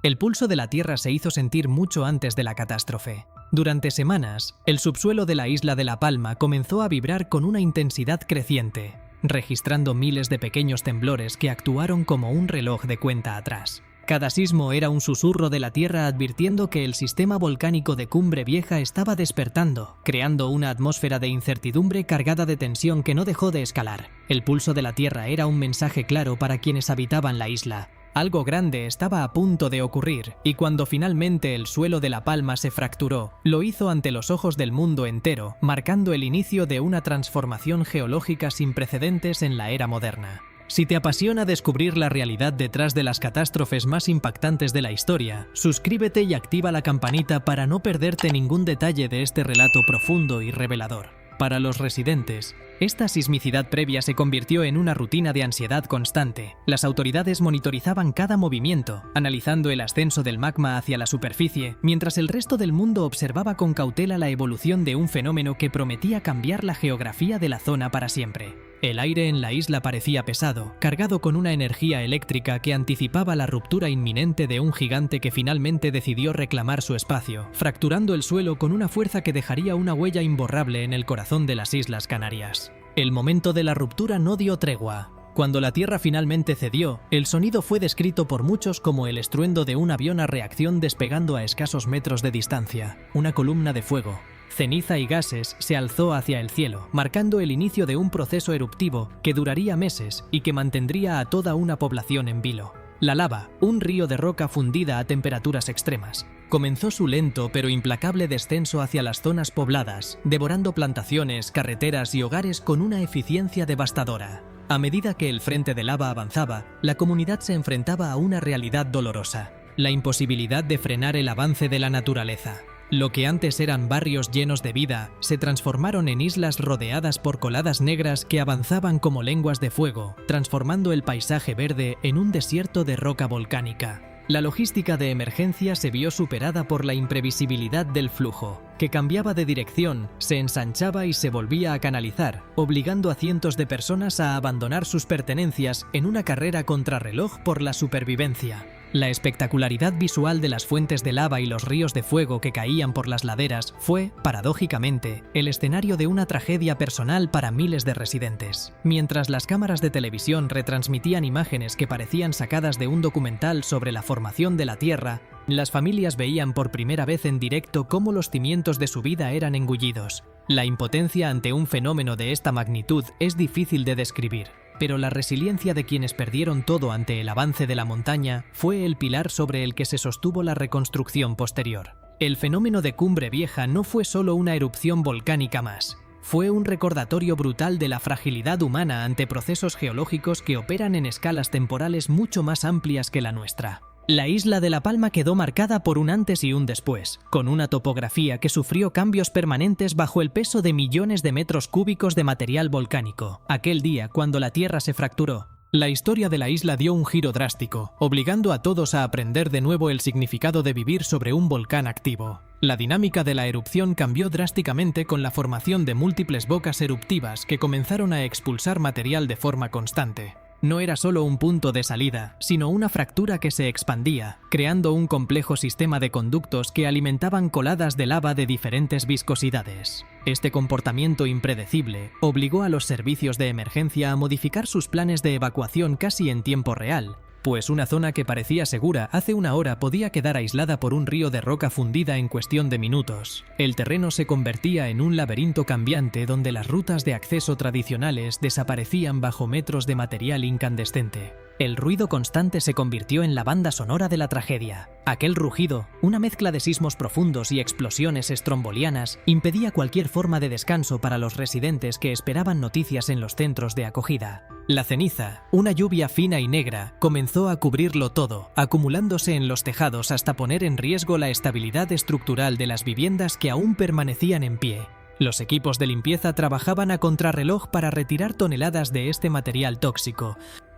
El pulso de la Tierra se hizo sentir mucho antes de la catástrofe. Durante semanas, el subsuelo de la isla de La Palma comenzó a vibrar con una intensidad creciente, registrando miles de pequeños temblores que actuaron como un reloj de cuenta atrás. Cada sismo era un susurro de la Tierra advirtiendo que el sistema volcánico de Cumbre Vieja estaba despertando, creando una atmósfera de incertidumbre cargada de tensión que no dejó de escalar. El pulso de la Tierra era un mensaje claro para quienes habitaban la isla. Algo grande estaba a punto de ocurrir, y cuando finalmente el suelo de La Palma se fracturó, lo hizo ante los ojos del mundo entero, marcando el inicio de una transformación geológica sin precedentes en la era moderna. Si te apasiona descubrir la realidad detrás de las catástrofes más impactantes de la historia, suscríbete y activa la campanita para no perderte ningún detalle de este relato profundo y revelador. Para los residentes, esta sismicidad previa se convirtió en una rutina de ansiedad constante. Las autoridades monitorizaban cada movimiento, analizando el ascenso del magma hacia la superficie, mientras el resto del mundo observaba con cautela la evolución de un fenómeno que prometía cambiar la geografía de la zona para siempre. El aire en la isla parecía pesado, cargado con una energía eléctrica que anticipaba la ruptura inminente de un gigante que finalmente decidió reclamar su espacio, fracturando el suelo con una fuerza que dejaría una huella imborrable en el corazón de las Islas Canarias. El momento de la ruptura no dio tregua. Cuando la Tierra finalmente cedió, el sonido fue descrito por muchos como el estruendo de un avión a reacción despegando a escasos metros de distancia, una columna de fuego. Ceniza y gases se alzó hacia el cielo, marcando el inicio de un proceso eruptivo que duraría meses y que mantendría a toda una población en vilo. La lava, un río de roca fundida a temperaturas extremas, comenzó su lento pero implacable descenso hacia las zonas pobladas, devorando plantaciones, carreteras y hogares con una eficiencia devastadora. A medida que el frente de lava avanzaba, la comunidad se enfrentaba a una realidad dolorosa: la imposibilidad de frenar el avance de la naturaleza. Lo que antes eran barrios llenos de vida, se transformaron en islas rodeadas por coladas negras que avanzaban como lenguas de fuego, transformando el paisaje verde en un desierto de roca volcánica. La logística de emergencia se vio superada por la imprevisibilidad del flujo, que cambiaba de dirección, se ensanchaba y se volvía a canalizar, obligando a cientos de personas a abandonar sus pertenencias en una carrera contrarreloj por la supervivencia. La espectacularidad visual de las fuentes de lava y los ríos de fuego que caían por las laderas fue, paradójicamente, el escenario de una tragedia personal para miles de residentes. Mientras las cámaras de televisión retransmitían imágenes que parecían sacadas de un documental sobre la formación de la Tierra, las familias veían por primera vez en directo cómo los cimientos de su vida eran engullidos. La impotencia ante un fenómeno de esta magnitud es difícil de describir, pero la resiliencia de quienes perdieron todo ante el avance de la montaña fue el pilar sobre el que se sostuvo la reconstrucción posterior. El fenómeno de Cumbre Vieja no fue solo una erupción volcánica más. Fue un recordatorio brutal de la fragilidad humana ante procesos geológicos que operan en escalas temporales mucho más amplias que la nuestra. La isla de La Palma quedó marcada por un antes y un después, con una topografía que sufrió cambios permanentes bajo el peso de millones de metros cúbicos de material volcánico. Aquel día, cuando la Tierra se fracturó, la historia de la isla dio un giro drástico, obligando a todos a aprender de nuevo el significado de vivir sobre un volcán activo. La dinámica de la erupción cambió drásticamente con la formación de múltiples bocas eruptivas que comenzaron a expulsar material de forma constante. No era solo un punto de salida, sino una fractura que se expandía, creando un complejo sistema de conductos que alimentaban coladas de lava de diferentes viscosidades. Este comportamiento impredecible obligó a los servicios de emergencia a modificar sus planes de evacuación casi en tiempo real, pues una zona que parecía segura hace una hora podía quedar aislada por un río de roca fundida en cuestión de minutos. El terreno se convertía en un laberinto cambiante donde las rutas de acceso tradicionales desaparecían bajo metros de material incandescente. El ruido constante se convirtió en la banda sonora de la tragedia. Aquel rugido, una mezcla de sismos profundos y explosiones estrombolianas, impedía cualquier forma de descanso para los residentes que esperaban noticias en los centros de acogida. La ceniza, una lluvia fina y negra, comenzó a cubrirlo todo, acumulándose en los tejados hasta poner en riesgo la estabilidad estructural de las viviendas que aún permanecían en pie. Los equipos de limpieza trabajaban a contrarreloj para retirar toneladas de este material tóxico,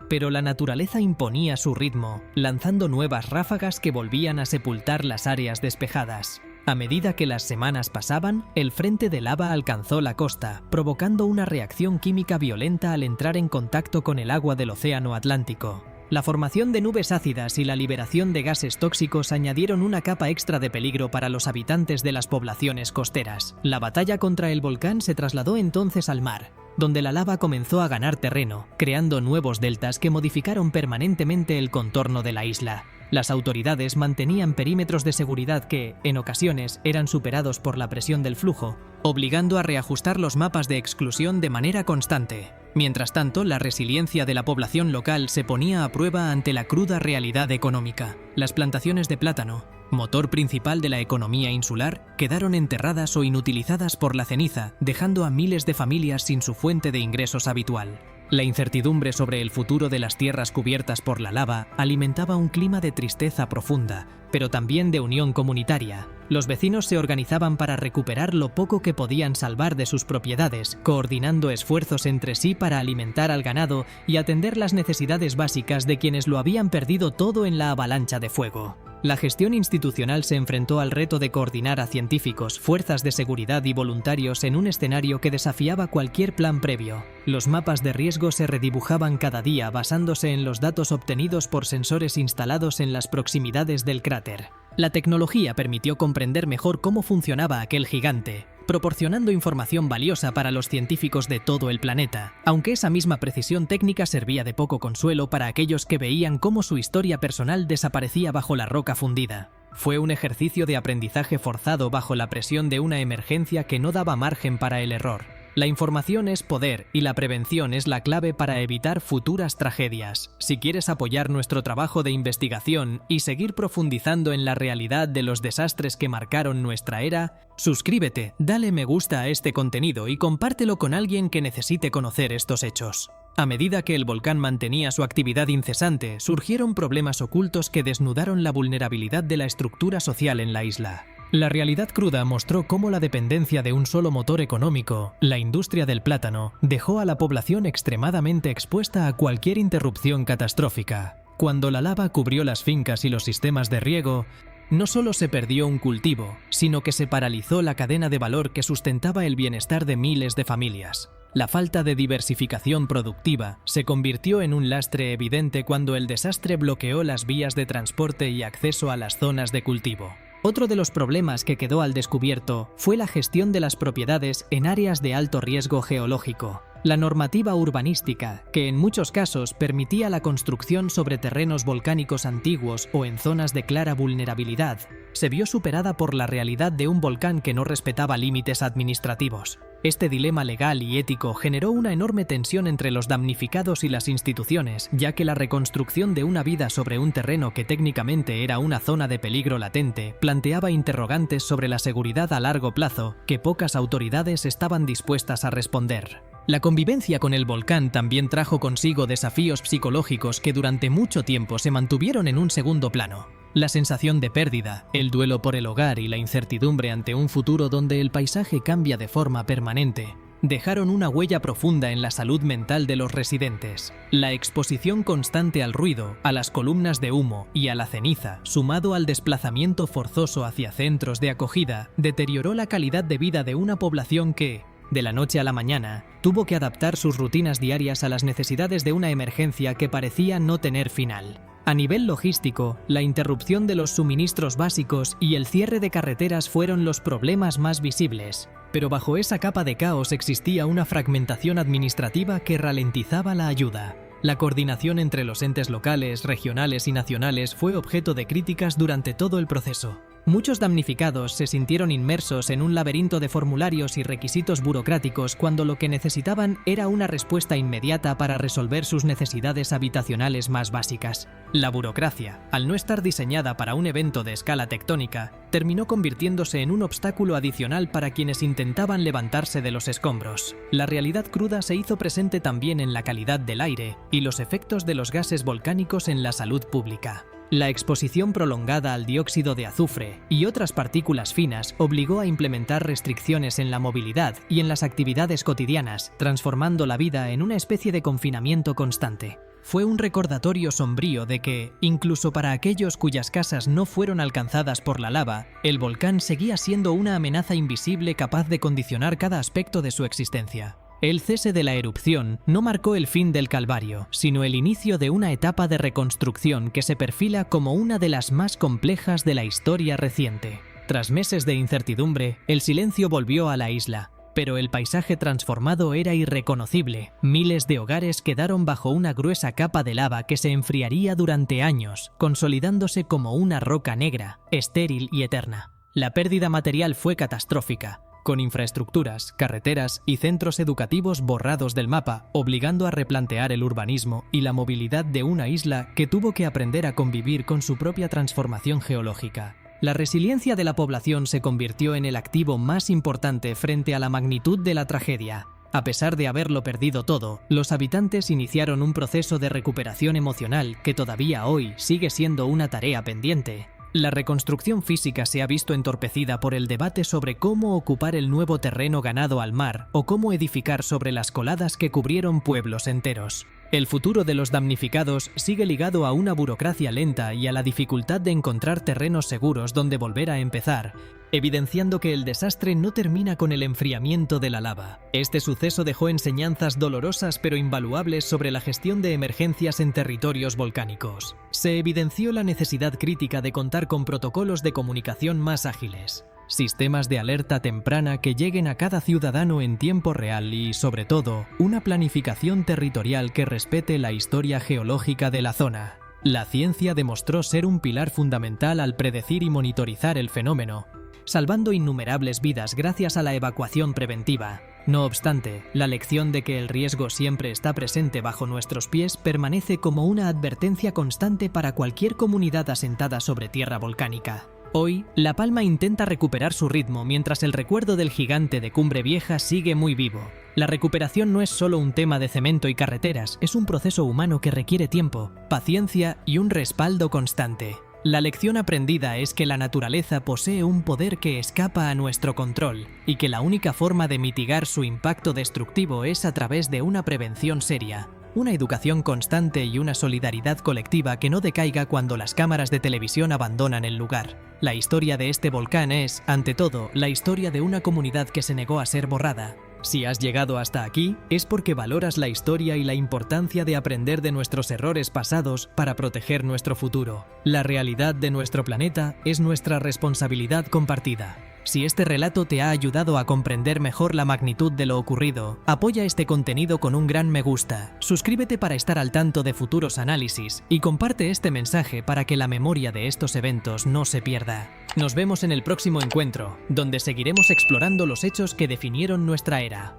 pero la naturaleza imponía su ritmo, lanzando nuevas ráfagas que volvían a sepultar las áreas despejadas. A medida que las semanas pasaban, el frente de lava alcanzó la costa, provocando una reacción química violenta al entrar en contacto con el agua del océano Atlántico. La formación de nubes ácidas y la liberación de gases tóxicos añadieron una capa extra de peligro para los habitantes de las poblaciones costeras. La batalla contra el volcán se trasladó entonces al mar, donde la lava comenzó a ganar terreno, creando nuevos deltas que modificaron permanentemente el contorno de la isla. Las autoridades mantenían perímetros de seguridad que, en ocasiones, eran superados por la presión del flujo, obligando a reajustar los mapas de exclusión de manera constante. Mientras tanto, la resiliencia de la población local se ponía a prueba ante la cruda realidad económica. Las plantaciones de plátano, motor principal de la economía insular, quedaron enterradas o inutilizadas por la ceniza, dejando a miles de familias sin su fuente de ingresos habitual. La incertidumbre sobre el futuro de las tierras cubiertas por la lava alimentaba un clima de tristeza profunda, pero también de unión comunitaria. Los vecinos se organizaban para recuperar lo poco que podían salvar de sus propiedades, coordinando esfuerzos entre sí para alimentar al ganado y atender las necesidades básicas de quienes lo habían perdido todo en la avalancha de fuego. La gestión institucional se enfrentó al reto de coordinar a científicos, fuerzas de seguridad y voluntarios en un escenario que desafiaba cualquier plan previo. Los mapas de riesgo se redibujaban cada día basándose en los datos obtenidos por sensores instalados en las proximidades del cráter. La tecnología permitió comprender mejor cómo funcionaba aquel gigante, proporcionando información valiosa para los científicos de todo el planeta, aunque esa misma precisión técnica servía de poco consuelo para aquellos que veían cómo su historia personal desaparecía bajo la roca fundida. Fue un ejercicio de aprendizaje forzado bajo la presión de una emergencia que no daba margen para el error. La información es poder y la prevención es la clave para evitar futuras tragedias. Si quieres apoyar nuestro trabajo de investigación y seguir profundizando en la realidad de los desastres que marcaron nuestra era, suscríbete, dale me gusta a este contenido y compártelo con alguien que necesite conocer estos hechos. A medida que el volcán mantenía su actividad incesante, surgieron problemas ocultos que desnudaron la vulnerabilidad de la estructura social en la isla. La realidad cruda mostró cómo la dependencia de un solo motor económico, la industria del plátano, dejó a la población extremadamente expuesta a cualquier interrupción catastrófica. Cuando la lava cubrió las fincas y los sistemas de riego, no solo se perdió un cultivo, sino que se paralizó la cadena de valor que sustentaba el bienestar de miles de familias. La falta de diversificación productiva se convirtió en un lastre evidente cuando el desastre bloqueó las vías de transporte y acceso a las zonas de cultivo. Otro de los problemas que quedó al descubierto fue la gestión de las propiedades en áreas de alto riesgo geológico. La normativa urbanística, que en muchos casos permitía la construcción sobre terrenos volcánicos antiguos o en zonas de clara vulnerabilidad, se vio superada por la realidad de un volcán que no respetaba límites administrativos. Este dilema legal y ético generó una enorme tensión entre los damnificados y las instituciones, ya que la reconstrucción de una vida sobre un terreno que técnicamente era una zona de peligro latente planteaba interrogantes sobre la seguridad a largo plazo que pocas autoridades estaban dispuestas a responder. La convivencia con el volcán también trajo consigo desafíos psicológicos que durante mucho tiempo se mantuvieron en un segundo plano. La sensación de pérdida, el duelo por el hogar y la incertidumbre ante un futuro donde el paisaje cambia de forma permanente, dejaron una huella profunda en la salud mental de los residentes. La exposición constante al ruido, a las columnas de humo y a la ceniza, sumado al desplazamiento forzoso hacia centros de acogida, deterioró la calidad de vida de una población que, de la noche a la mañana, tuvo que adaptar sus rutinas diarias a las necesidades de una emergencia que parecía no tener final. A nivel logístico, la interrupción de los suministros básicos y el cierre de carreteras fueron los problemas más visibles, pero bajo esa capa de caos existía una fragmentación administrativa que ralentizaba la ayuda. La coordinación entre los entes locales, regionales y nacionales fue objeto de críticas durante todo el proceso. Muchos damnificados se sintieron inmersos en un laberinto de formularios y requisitos burocráticos cuando lo que necesitaban era una respuesta inmediata para resolver sus necesidades habitacionales más básicas. La burocracia, al no estar diseñada para un evento de escala tectónica, terminó convirtiéndose en un obstáculo adicional para quienes intentaban levantarse de los escombros. La realidad cruda se hizo presente también en la calidad del aire y los efectos de los gases volcánicos en la salud pública. La exposición prolongada al dióxido de azufre y otras partículas finas obligó a implementar restricciones en la movilidad y en las actividades cotidianas, transformando la vida en una especie de confinamiento constante. Fue un recordatorio sombrío de que, incluso para aquellos cuyas casas no fueron alcanzadas por la lava, el volcán seguía siendo una amenaza invisible capaz de condicionar cada aspecto de su existencia. El cese de la erupción no marcó el fin del calvario, sino el inicio de una etapa de reconstrucción que se perfila como una de las más complejas de la historia reciente. Tras meses de incertidumbre, el silencio volvió a la isla, pero el paisaje transformado era irreconocible. Miles de hogares quedaron bajo una gruesa capa de lava que se enfriaría durante años, consolidándose como una roca negra, estéril y eterna. La pérdida material fue catastrófica, con infraestructuras, carreteras y centros educativos borrados del mapa, obligando a replantear el urbanismo y la movilidad de una isla que tuvo que aprender a convivir con su propia transformación geológica. La resiliencia de la población se convirtió en el activo más importante frente a la magnitud de la tragedia. A pesar de haberlo perdido todo, los habitantes iniciaron un proceso de recuperación emocional que todavía hoy sigue siendo una tarea pendiente. La reconstrucción física se ha visto entorpecida por el debate sobre cómo ocupar el nuevo terreno ganado al mar o cómo edificar sobre las coladas que cubrieron pueblos enteros. El futuro de los damnificados sigue ligado a una burocracia lenta y a la dificultad de encontrar terrenos seguros donde volver a empezar, evidenciando que el desastre no termina con el enfriamiento de la lava. Este suceso dejó enseñanzas dolorosas pero invaluables sobre la gestión de emergencias en territorios volcánicos. Se evidenció la necesidad crítica de contar con protocolos de comunicación más ágiles, sistemas de alerta temprana que lleguen a cada ciudadano en tiempo real y, sobre todo, una planificación territorial que respete la historia geológica de la zona. La ciencia demostró ser un pilar fundamental al predecir y monitorizar el fenómeno, salvando innumerables vidas gracias a la evacuación preventiva. No obstante, la lección de que el riesgo siempre está presente bajo nuestros pies permanece como una advertencia constante para cualquier comunidad asentada sobre tierra volcánica. Hoy, La Palma intenta recuperar su ritmo mientras el recuerdo del gigante de Cumbre Vieja sigue muy vivo. La recuperación no es solo un tema de cemento y carreteras, es un proceso humano que requiere tiempo, paciencia y un respaldo constante. La lección aprendida es que la naturaleza posee un poder que escapa a nuestro control y que la única forma de mitigar su impacto destructivo es a través de una prevención seria, una educación constante y una solidaridad colectiva que no decaiga cuando las cámaras de televisión abandonan el lugar. La historia de este volcán es, ante todo, la historia de una comunidad que se negó a ser borrada. Si has llegado hasta aquí, es porque valoras la historia y la importancia de aprender de nuestros errores pasados para proteger nuestro futuro. La realidad de nuestro planeta es nuestra responsabilidad compartida. Si este relato te ha ayudado a comprender mejor la magnitud de lo ocurrido, apoya este contenido con un gran me gusta, suscríbete para estar al tanto de futuros análisis y comparte este mensaje para que la memoria de estos eventos no se pierda. Nos vemos en el próximo encuentro, donde seguiremos explorando los hechos que definieron nuestra era.